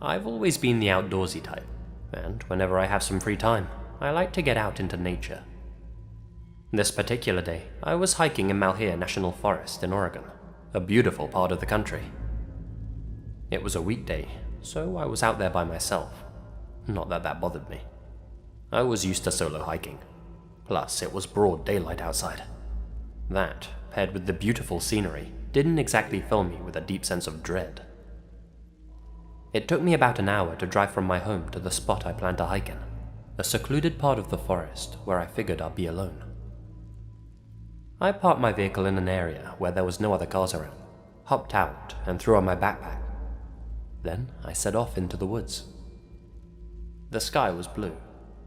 I've always been the outdoorsy type, and whenever I have some free time, I like to get out into nature. This particular day, I was hiking in Malheur National Forest in Oregon, a beautiful part of the country. It was a weekday, so I was out there by myself. Not that that bothered me. I was used to solo hiking. Plus, it was broad daylight outside. That, paired with the beautiful scenery, didn't exactly fill me with a deep sense of dread. It took me about an hour to drive from my home to the spot I planned to hike in, a secluded part of the forest where I figured I'd be alone. I parked my vehicle in an area where there was no other cars around, hopped out and threw on my backpack. Then I set off into the woods. The sky was blue,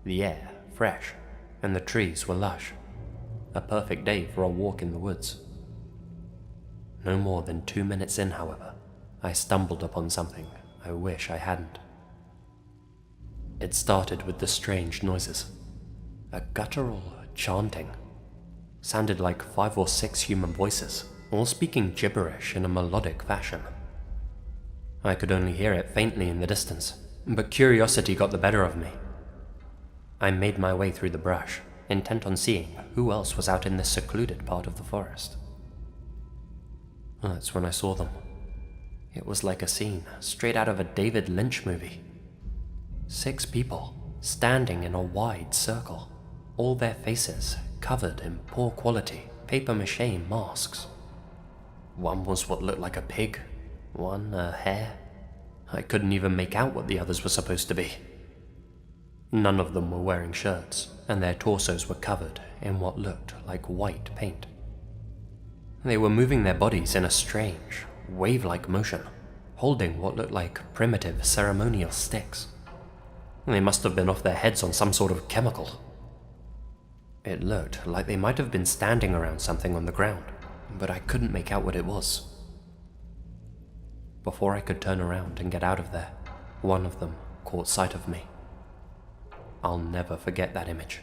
the air fresh, and the trees were lush. A perfect day for a walk in the woods. No more than 2 minutes in, however, I stumbled upon something I wish I hadn't. It started with the strange noises. A guttural chanting. Sounded like 5 or 6 human voices, all speaking gibberish in a melodic fashion. I could only hear it faintly in the distance, but curiosity got the better of me. I made my way through the brush, intent on seeing who else was out in this secluded part of the forest. That's when I saw them. It was like a scene straight out of a David Lynch movie. 6 people standing in a wide circle, all their faces covered in poor quality papier-mâché masks. One was what looked like a pig, one a hare. I couldn't even make out what the others were supposed to be. None of them were wearing shirts, and their torsos were covered in what looked like white paint. They were moving their bodies in a strange, wave-like motion, holding what looked like primitive ceremonial sticks. They must have been off their heads on some sort of chemical. It looked like they might have been standing around something on the ground, but I couldn't make out what it was. Before I could turn around and get out of there, one of them caught sight of me. I'll never forget that image.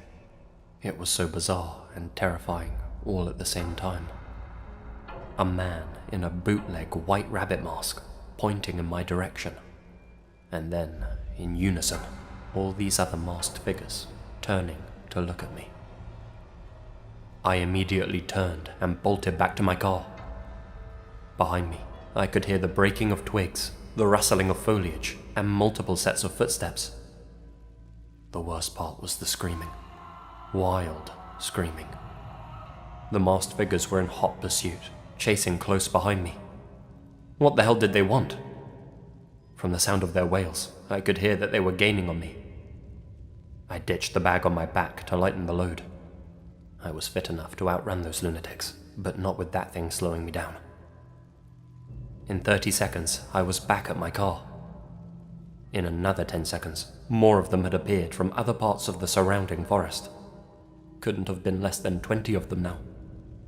It was so bizarre and terrifying all at the same time. A man in a bootleg white rabbit mask pointing in my direction. And then, in unison, all these other masked figures turning to look at me. I immediately turned and bolted back to my car. Behind me, I could hear the breaking of twigs, the rustling of foliage, and multiple sets of footsteps. The worst part was the screaming. Wild screaming. The masked figures were in hot pursuit, chasing close behind me. What the hell did they want? From the sound of their wails, I could hear that they were gaining on me. I ditched the bag on my back to lighten the load. I was fit enough to outrun those lunatics, but not with that thing slowing me down. In 30 seconds, I was back at my car. In another 10 seconds, more of them had appeared from other parts of the surrounding forest. Couldn't have been less than 20 of them now.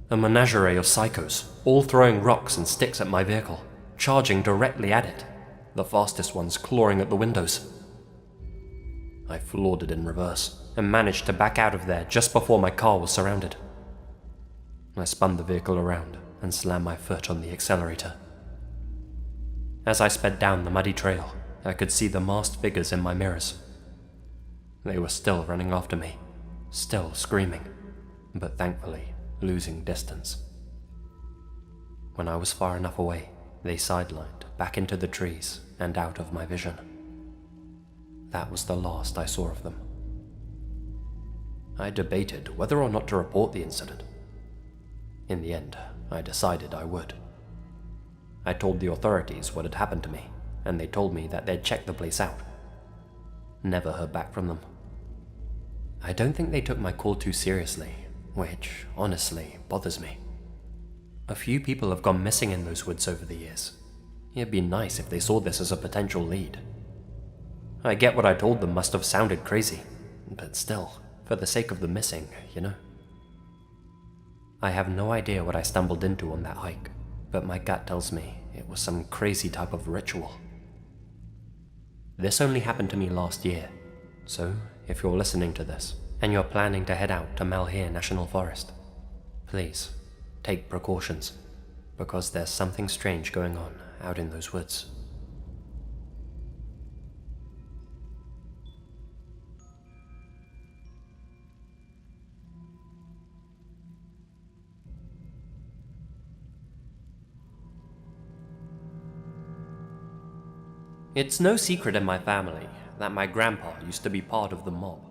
A menagerie of psychos, all throwing rocks and sticks at my vehicle, charging directly at it, the fastest ones clawing at the windows. I floored it in reverse, and managed to back out of there just before my car was surrounded. I spun the vehicle around and slammed my foot on the accelerator. As I sped down the muddy trail, I could see the masked figures in my mirrors. They were still running after me, still screaming, but thankfully losing distance. When I was far enough away, they sidelined back into the trees and out of my vision. That was the last I saw of them. I debated whether or not to report the incident. In the end, I decided I would. I told the authorities what had happened to me, and they told me that they'd checked the place out. Never heard back from them. I don't think they took my call too seriously, which, honestly, bothers me. A few people have gone missing in those woods over the years. It'd be nice if they saw this as a potential lead. I get what I told them must have sounded crazy, but still, for the sake of the missing, you know. I have no idea what I stumbled into on that hike, but my gut tells me it was some crazy type of ritual. This only happened to me last year, so if you're listening to this, and you're planning to head out to Malheur National Forest, please take precautions, because there's something strange going on out in those woods. It's no secret in my family that my grandpa used to be part of the mob.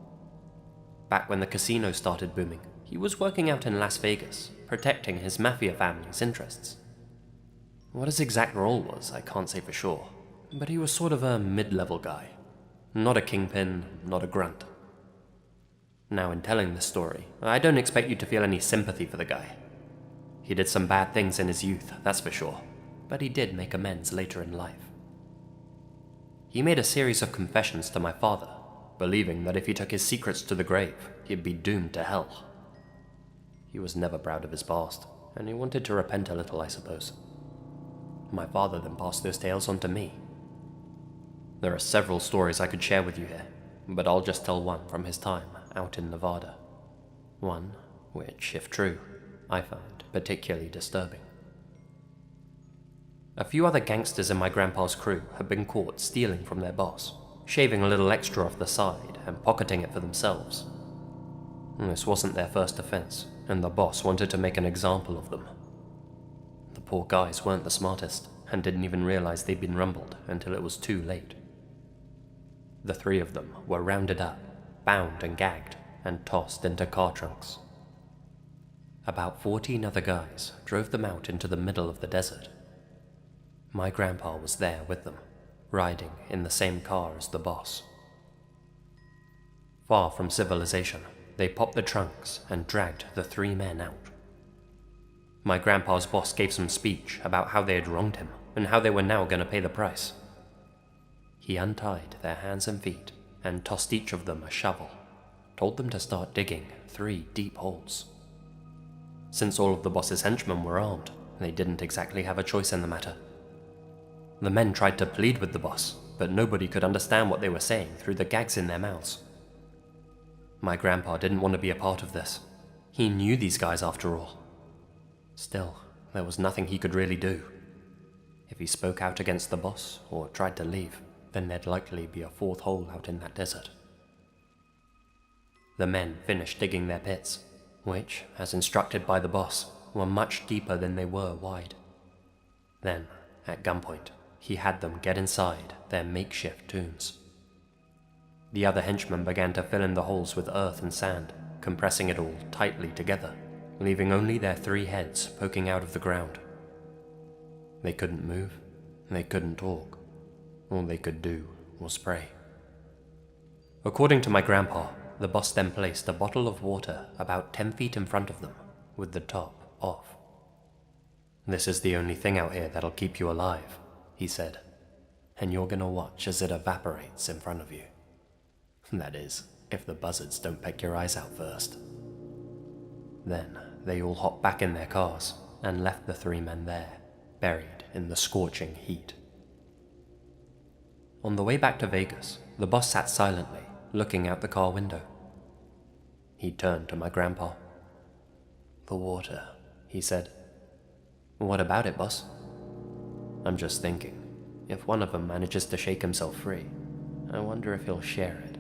Back when the casino started booming, he was working out in Las Vegas, protecting his mafia family's interests. What his exact role was, I can't say for sure, but he was sort of a mid-level guy. Not a kingpin, not a grunt. Now, in telling this story, I don't expect you to feel any sympathy for the guy. He did some bad things in his youth, that's for sure, but he did make amends later in life. He made a series of confessions to my father, believing that if he took his secrets to the grave, he'd be doomed to hell. He was never proud of his past, and he wanted to repent a little, I suppose. My father then passed those tales on to me. There are several stories I could share with you here, but I'll just tell one from his time out in Nevada. One which, if true, I find particularly disturbing. A few other gangsters in my grandpa's crew had been caught stealing from their boss, shaving a little extra off the side and pocketing it for themselves. This wasn't their first offense, and the boss wanted to make an example of them. The poor guys weren't the smartest, and didn't even realize they'd been rumbled until it was too late. The three of them were rounded up, bound and gagged, and tossed into car trunks. About 14 other guys drove them out into the middle of the desert. My grandpa was there with them, riding in the same car as the boss. Far from civilization, they popped the trunks and dragged the three men out. My grandpa's boss gave some speech about how they had wronged him and how they were now going to pay the price. He untied their hands and feet and tossed each of them a shovel, told them to start digging 3 deep holes. Since all of the boss's henchmen were armed, they didn't exactly have a choice in the matter. The men tried to plead with the boss, but nobody could understand what they were saying through the gags in their mouths. My grandpa didn't want to be a part of this. He knew these guys after all. Still, there was nothing he could really do. If he spoke out against the boss or tried to leave, then there'd likely be a 4th hole out in that desert. The men finished digging their pits, which, as instructed by the boss, were much deeper than they were wide. Then, at gunpoint, he had them get inside their makeshift tombs. The other henchmen began to fill in the holes with earth and sand, compressing it all tightly together, leaving only their 3 heads poking out of the ground. They couldn't move, they couldn't talk. All they could do was pray. According to my grandpa, the boss then placed a bottle of water about 10 feet in front of them, with the top off. "This is the only thing out here that'll keep you alive," he said, "and you're gonna watch as it evaporates in front of you. That is, if the buzzards don't peck your eyes out first." Then they all hopped back in their cars and left the 3 men there, buried in the scorching heat. On the way back to Vegas, the boss sat silently, looking out the car window. He turned to my grandpa. "The water," he said. "What about it, boss?" "I'm just thinking, if one of them manages to shake himself free, I wonder if he'll share it."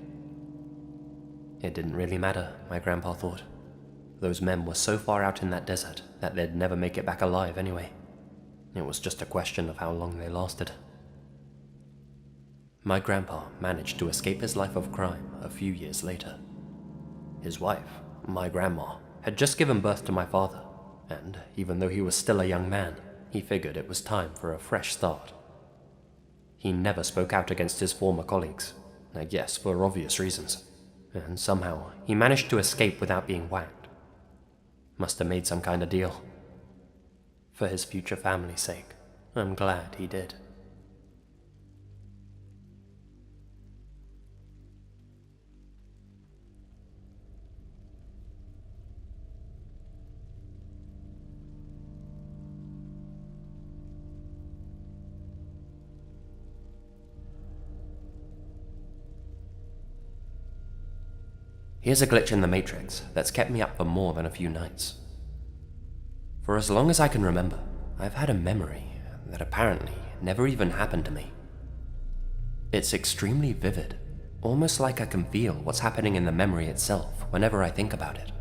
It didn't really matter, my grandpa thought. Those men were so far out in that desert that they'd never make it back alive anyway. It was just a question of how long they lasted. My grandpa managed to escape his life of crime a few years later. His wife, my grandma, had just given birth to my father, and even though he was still a young man, he figured it was time for a fresh start. He never spoke out against his former colleagues, I guess for obvious reasons, and somehow he managed to escape without being whacked. Must have made some kind of deal. For his future family's sake, I'm glad he did. Here's a glitch in the Matrix that's kept me up for more than a few nights. For as long as I can remember, I've had a memory that apparently never even happened to me. It's extremely vivid, almost like I can feel what's happening in the memory itself whenever I think about it.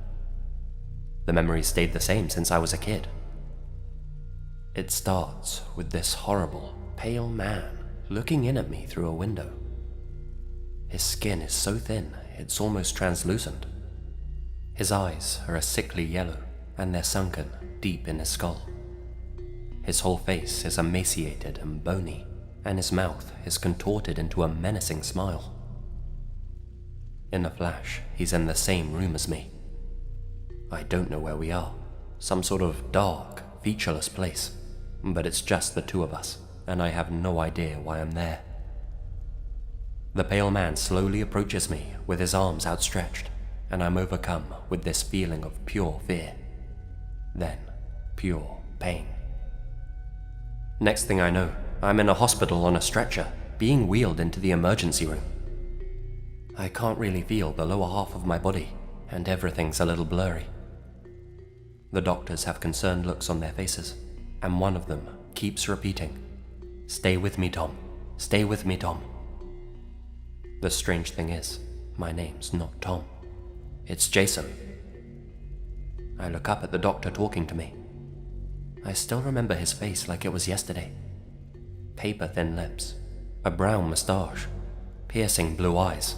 The memory stayed the same since I was a kid. It starts with this horrible, pale man looking in at me through a window. His skin is so thin, it's almost translucent. His eyes are a sickly yellow, and they're sunken deep in his skull. His whole face is emaciated and bony, and his mouth is contorted into a menacing smile. In a flash, he's in the same room as me. I don't know where we are, some sort of dark, featureless place, but it's just the two of us, and I have no idea why I'm there. The pale man slowly approaches me with his arms outstretched, and I'm overcome with this feeling of pure fear, then pure pain. Next thing I know, I'm in a hospital on a stretcher, being wheeled into the emergency room. I can't really feel the lower half of my body, and everything's a little blurry. The doctors have concerned looks on their faces, and one of them keeps repeating, "Stay with me, Tom. Stay with me, Tom." The strange thing is, my name's not Tom. It's Jason. I look up at the doctor talking to me. I still remember his face like it was yesterday. Paper-thin lips, a brown moustache, piercing blue eyes,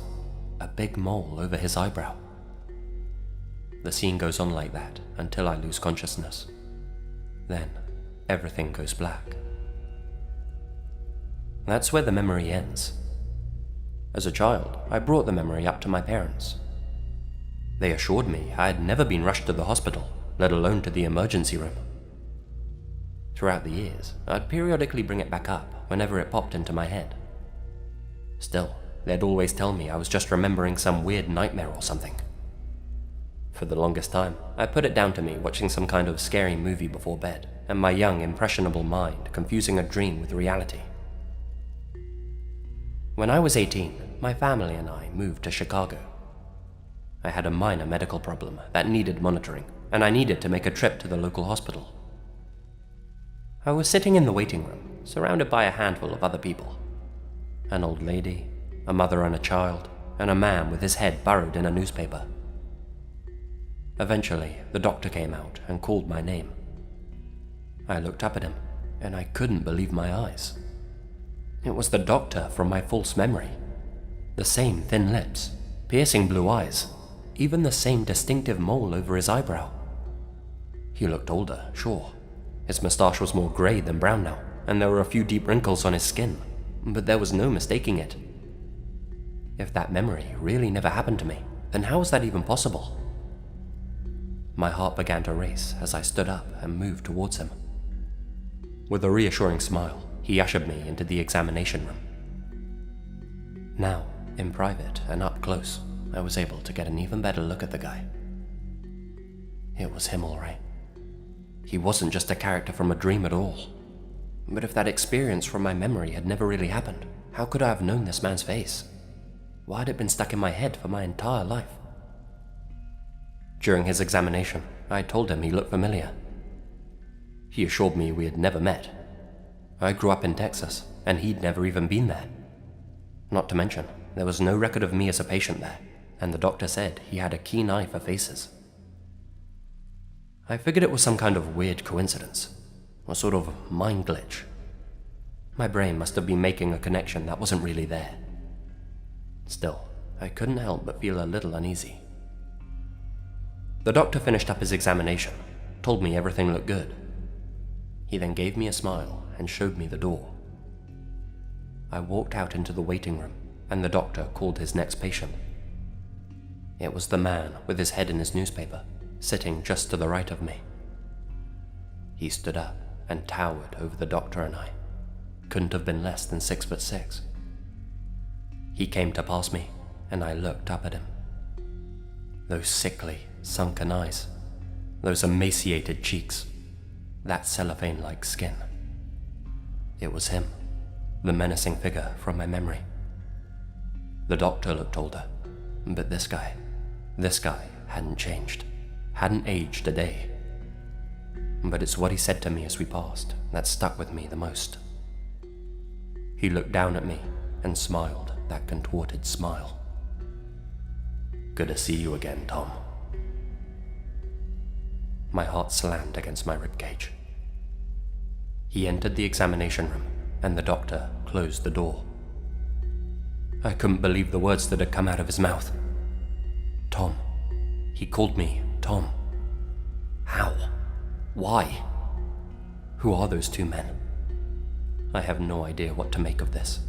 a big mole over his eyebrow. The scene goes on like that until I lose consciousness. Then, everything goes black. That's where the memory ends. As a child, I brought the memory up to my parents. They assured me I had never been rushed to the hospital, let alone to the emergency room. Throughout the years, I'd periodically bring it back up whenever it popped into my head. Still, they'd always tell me I was just remembering some weird nightmare or something. For the longest time, I put it down to me watching some kind of scary movie before bed, and my young, impressionable mind confusing a dream with reality. When I was 18, my family and I moved to Chicago. I had a minor medical problem that needed monitoring, and I needed to make a trip to the local hospital. I was sitting in the waiting room, surrounded by a handful of other people. An old lady, a mother and a child, and a man with his head burrowed in a newspaper. Eventually, the doctor came out and called my name. I looked up at him, and I couldn't believe my eyes. It was the doctor from my false memory. The same thin lips, piercing blue eyes, even the same distinctive mole over his eyebrow. He looked older, sure. His moustache was more grey than brown now, and there were a few deep wrinkles on his skin, but there was no mistaking it. If that memory really never happened to me, then how was that even possible? My heart began to race as I stood up and moved towards him. With a reassuring smile, he ushered me into the examination room. Now, in private and up close, I was able to get an even better look at the guy. It was him, all right. He wasn't just a character from a dream at all. But if that experience from my memory had never really happened, how could I have known this man's face? Why had it been stuck in my head for my entire life? During his examination, I told him he looked familiar. He assured me we had never met. I grew up in Texas, and he'd never even been there. Not to mention, there was no record of me as a patient there, and the doctor said he had a keen eye for faces. I figured it was some kind of weird coincidence, a sort of mind glitch. My brain must have been making a connection that wasn't really there. Still, I couldn't help but feel a little uneasy. The doctor finished up his examination, told me everything looked good. He then gave me a smile and showed me the door. I walked out into the waiting room, and the doctor called his next patient. It was the man with his head in his newspaper, sitting just to the right of me. He stood up and towered over the doctor and I. Couldn't have been less than 6'6". He came to pass me, and I looked up at him. Those sickly, sunken eyes, those emaciated cheeks, that cellophane-like skin. It was him, the menacing figure from my memory. The doctor looked older, but this guy hadn't changed, hadn't aged a day. But it's what he said to me as we passed that stuck with me the most. He looked down at me and smiled that contorted smile. "Good to see you again, Tom." My heart slammed against my ribcage. He entered the examination room and the doctor closed the door. I couldn't believe the words that had come out of his mouth. Tom. He called me Tom. How? Why? Who are those two men? I have no idea what to make of this.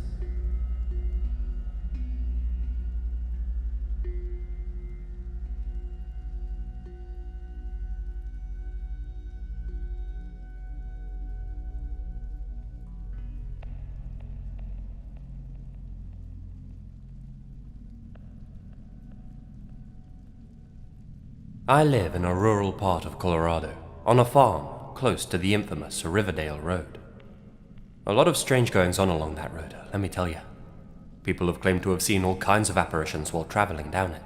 I live in a rural part of Colorado, on a farm close to the infamous Riverdale Road. A lot of strange goings on along that road, let me tell you. People have claimed to have seen all kinds of apparitions while traveling down it.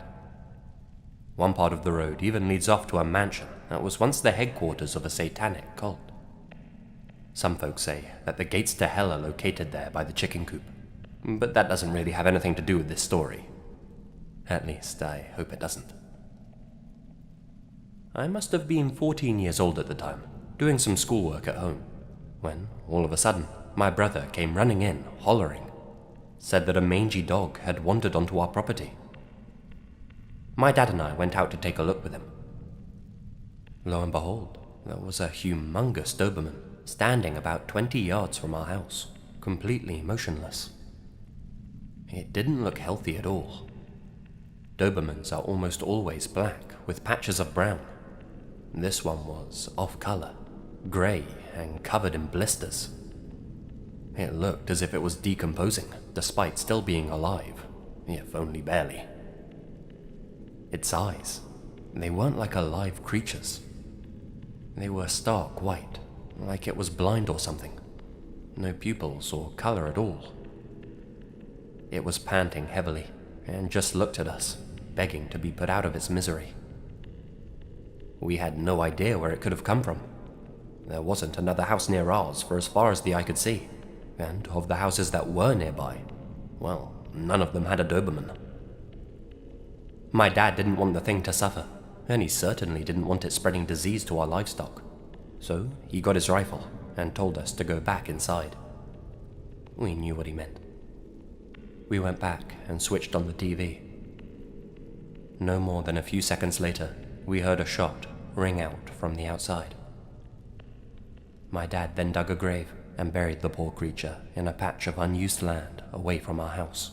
One part of the road even leads off to a mansion that was once the headquarters of a satanic cult. Some folks say that the gates to hell are located there by the chicken coop, but that doesn't really have anything to do with this story. At least, I hope it doesn't. I must have been 14 years old at the time, doing some schoolwork at home, when, all of a sudden, my brother came running in, hollering, said that a mangy dog had wandered onto our property. My dad and I went out to take a look with him. Lo and behold, there was a humongous Doberman standing about 20 yards from our house, completely motionless. It didn't look healthy at all. Dobermans are almost always black, with patches of brown. This one was off-color, grey, and covered in blisters. It looked as if it was decomposing, despite still being alive, if only barely. Its eyes, they weren't like alive creatures. They were stark white, like it was blind or something. No pupils or colour at all. It was panting heavily, and just looked at us, begging to be put out of its misery. We had no idea where it could have come from. There wasn't another house near ours for as far as the eye could see, and of the houses that were nearby, well, none of them had a Doberman. My dad didn't want the thing to suffer, and he certainly didn't want it spreading disease to our livestock, so he got his rifle and told us to go back inside. We knew what he meant. We went back and switched on the TV. No more than a few seconds later, we heard a shot ring out from the outside. My dad then dug a grave and buried the poor creature in a patch of unused land away from our house.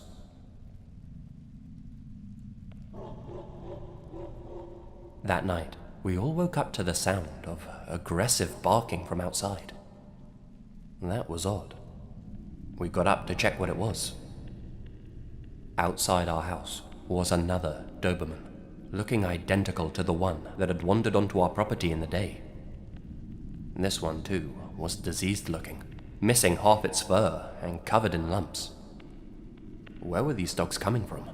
That night, we all woke up to the sound of aggressive barking from outside. That was odd. We got up to check what it was. Outside our house was another Doberman, looking identical to the one that had wandered onto our property in the day. This one, too, was diseased looking, missing half its fur and covered in lumps. Where were these dogs coming from?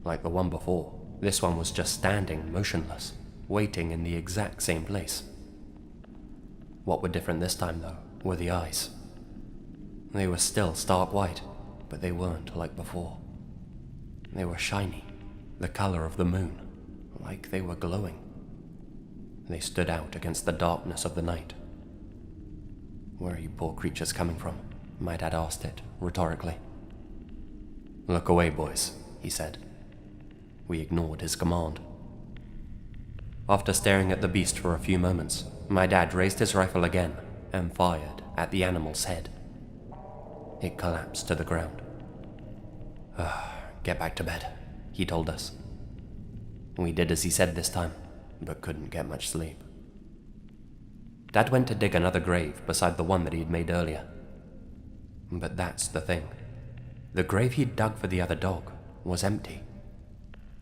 Like the one before, this one was just standing motionless, waiting in the exact same place. What were different this time, though, were the eyes. They were still stark white, but they weren't like before. They were shiny, the color of the moon, like they were glowing. They stood out against the darkness of the night. Where are you poor creatures coming from? My dad asked it, rhetorically. Look away, boys, he said. We ignored his command. After staring at the beast for a few moments, my dad raised his rifle again and fired at the animal's head. It collapsed to the ground. Get back to bed, he told us. We did as he said this time, but couldn't get much sleep. Dad went to dig another grave beside the one that he had made earlier. But that's the thing. The grave he'd dug for the other dog was empty.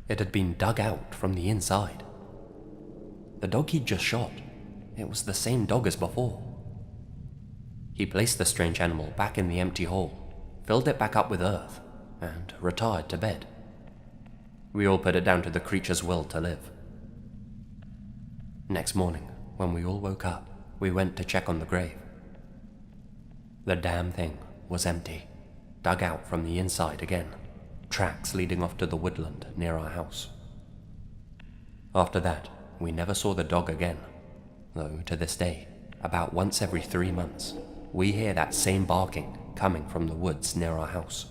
It had been dug out from the inside. The dog he'd just shot, it was the same dog as before. He placed the strange animal back in the empty hole, filled it back up with earth, and retired to bed. We all put it down to the creature's will to live. Next morning, when we all woke up, we went to check on the grave. The damn thing was empty, dug out from the inside again, tracks leading off to the woodland near our house. After that, we never saw the dog again, though to this day, about once every 3 months, we hear that same barking coming from the woods near our house.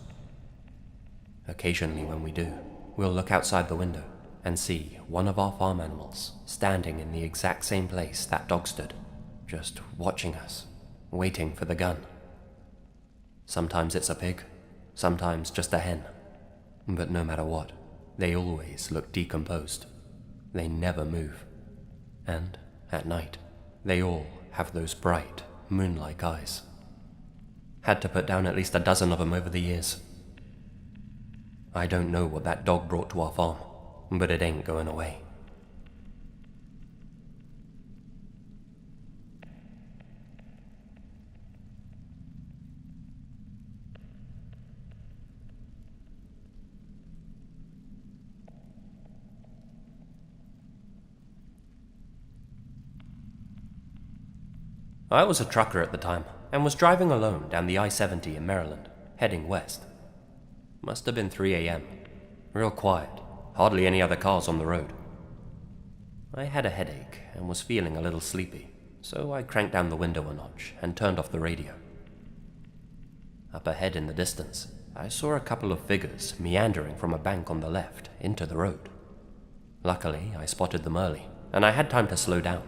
Occasionally when we do, we'll look outside the window and see one of our farm animals standing in the exact same place that dog stood, just watching us, waiting for the gun. Sometimes it's a pig, sometimes just a hen, but no matter what, they always look decomposed. They never move, and at night, they all have those bright, moon-like eyes. Had to put down at least a dozen of them over the years. I don't know what that dog brought to our farm, but it ain't going away. I was a trucker at the time, and was driving alone down the I-70 in Maryland, heading west. Must have been 3 a.m. Real quiet, hardly any other cars on the road. I had a headache and was feeling a little sleepy, so I cranked down the window a notch and turned off the radio. Up ahead in the distance, I saw a couple of figures meandering from a bank on the left into the road. Luckily, I spotted them early, and I had time to slow down.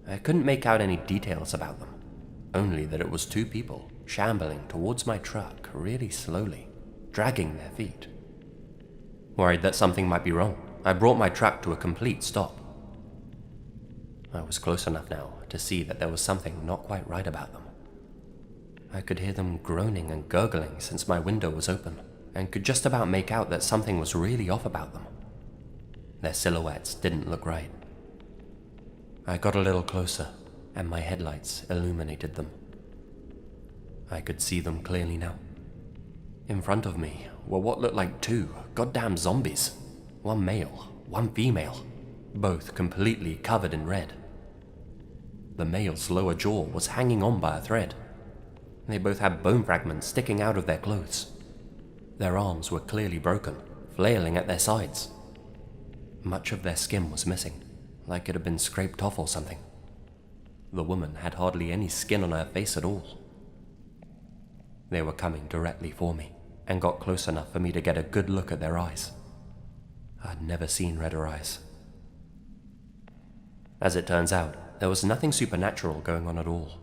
I couldn't make out any details about them, only that it was two people shambling towards my truck really slowly, dragging their feet. Worried that something might be wrong, I brought my truck to a complete stop. I was close enough now to see that there was something not quite right about them. I could hear them groaning and gurgling since my window was open, and could just about make out that something was really off about them. Their silhouettes didn't look right. I got a little closer, and my headlights illuminated them. I could see them clearly now. In front of me were what looked like two goddamn zombies. One male, one female, both completely covered in red. The male's lower jaw was hanging on by a thread. They both had bone fragments sticking out of their clothes. Their arms were clearly broken, flailing at their sides. Much of their skin was missing, like it had been scraped off or something. The woman had hardly any skin on her face at all. They were coming directly for me, and got close enough for me to get a good look at their eyes. I'd never seen redder eyes. As it turns out, there was nothing supernatural going on at all.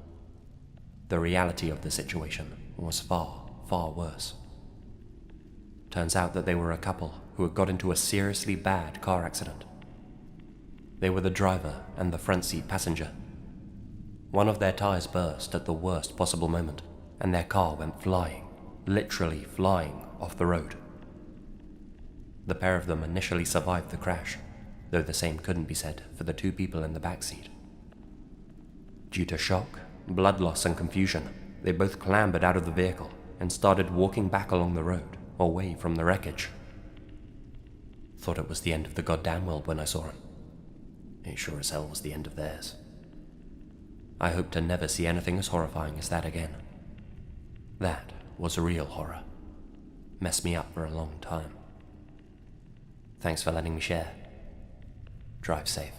The reality of the situation was far, far worse. Turns out that they were a couple who had got into a seriously bad car accident. They were the driver and the front seat passenger. One of their tires burst at the worst possible moment, and their car went flying, literally flying off the road. The pair of them initially survived the crash, though the same couldn't be said for the two people in the back seat. Due to shock, blood loss and confusion, they both clambered out of the vehicle and started walking back along the road, away from the wreckage. Thought it was the end of the goddamn world when I saw him. It sure as hell was the end of theirs. I hope to never see anything as horrifying as that again. That was real horror. Messed me up for a long time. Thanks for letting me share. Drive safe.